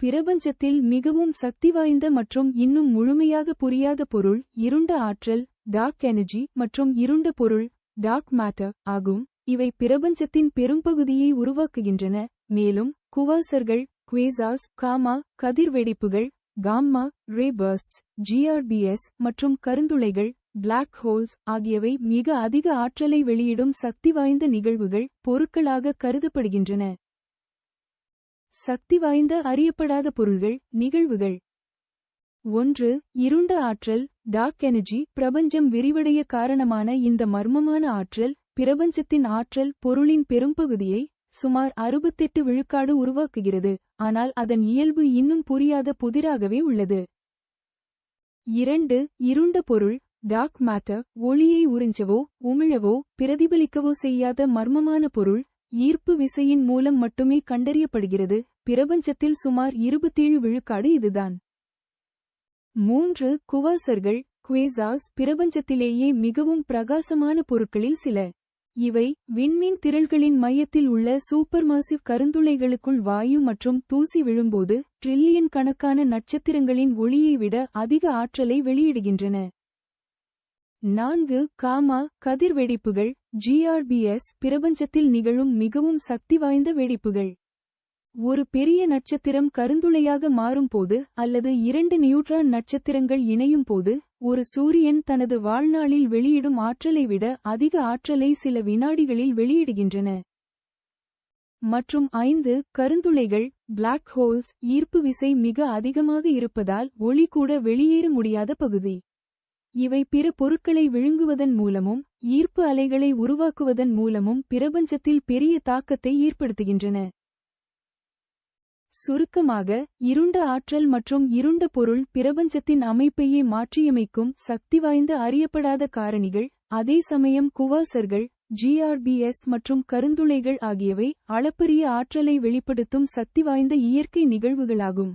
பிரபஞ்சத்தில் மிகவும் சக்திவாய்ந்த மற்றும் இன்னும் முழுமையாக புரியாத பொருள் இருண்ட ஆற்றல் டார்க் எனர்ஜி மற்றும் இருண்ட பொருள் டார்க் மேட்டர் ஆகும். இவை பிரபஞ்சத்தின் பெரும்பகுதியை உருவாக்குகின்றன, மேலும் குவாசர்கள், குவேசார்ஸ், காமா கதிர்வெடிப்புகள், காம்மா ரே பர்ஸ்ட்ஸ், GRBS மற்றும் கருந்துளைகள், பிளாக் ஹோல்ஸ் ஆகியவை மிக அதிக ஆற்றலை வெளியிடும் சக்திவாய்ந்த நிகழ்வுகள் பொருட்களாக கருதப்படுகின்றன. சக்திவாய்ந்த அறியப்படாத பொருள்கள் நிகழ்வுகள். 1. இருண்ட ஆற்றல் டார்க் எனர்ஜி. பிரபஞ்சம் விரிவடைய காரணமான இந்த மர்மமான ஆற்றல் பிரபஞ்சத்தின் ஆற்றல் பொருளின் பெரும்பகுதியை சுமார் 68 விழுக்காடு உருவாக்குகிறது, ஆனால் அதன் இயல்பு இன்னும் புரியாத புதிராகவே உள்ளது. 2. இருண்ட பொருள் டார்க் மேட்டர். ஒளியை உறிஞ்சவோ உமிழவோ பிரதிபலிக்கவோ செய்யாத மர்மமான பொருள், ஈர்ப்பு விசையின் மூலம் மட்டுமே கண்டறியப்படுகிறது. பிரபஞ்சத்தில் சுமார் 27 விழுக்காடு இதுதான். 3. குவாசர்கள் குவேசார்ஸ். பிரபஞ்சத்திலேயே மிகவும் பிரகாசமான பொருட்களில் சில. இவை விண்மீன் திரள்களின் மையத்தில் உள்ள சூப்பர்மாசிவ் கருந்துளைகளுக்குள் வாயு மற்றும் தூசி விழும்போது ட்ரில்லியன் கணக்கான நட்சத்திரங்களின் ஒளியை விட அதிக ஆற்றலை வெளியிடுகின்றன. 4. காமா கதிர்வெடிப்புகள் GRBS. பிரபஞ்சத்தில் நிகழும் மிகவும் சக்தி வாய்ந்த வெடிப்புகள். ஒரு பெரிய நட்சத்திரம் கருந்துளையாக மாறும்போது அல்லது 2 நியூட்ரான் நட்சத்திரங்கள் இணையும் போது ஒரு சூரியன் தனது வாழ்நாளில் வெளியிடும் ஆற்றலை விட அதிக ஆற்றலை சில வினாடிகளில் வெளியிடுகின்றன. மற்றும் 5. கருந்துளைகள் பிளாக் ஹோல்ஸ். ஈர்ப்பு விசை மிக அதிகமாக இருப்பதால் ஒளி கூட வெளியேற முடியாத பகுதி. இவை பிற பொருட்களை விழுங்குவதன் மூலமும் ஈர்ப்பு அலைகளை உருவாக்குவதன் மூலமும் பிரபஞ்சத்தில் பெரிய தாக்கத்தை ஏற்படுத்துகின்றன. சுருக்கமாக, இருண்ட ஆற்றல் மற்றும் இருண்ட பொருள் பிரபஞ்சத்தின் அமைப்பையே மாற்றியமைக்கும் சக்திவாய்ந்த அறியப்படாத காரணிகள். அதே சமயம் குவாசர்கள், GRBS மற்றும் கருந்துளைகள் ஆகியவை அளப்பரிய ஆற்றலை வெளிப்படுத்தும் சக்திவாய்ந்த இயற்கை நிகழ்வுகளாகும்.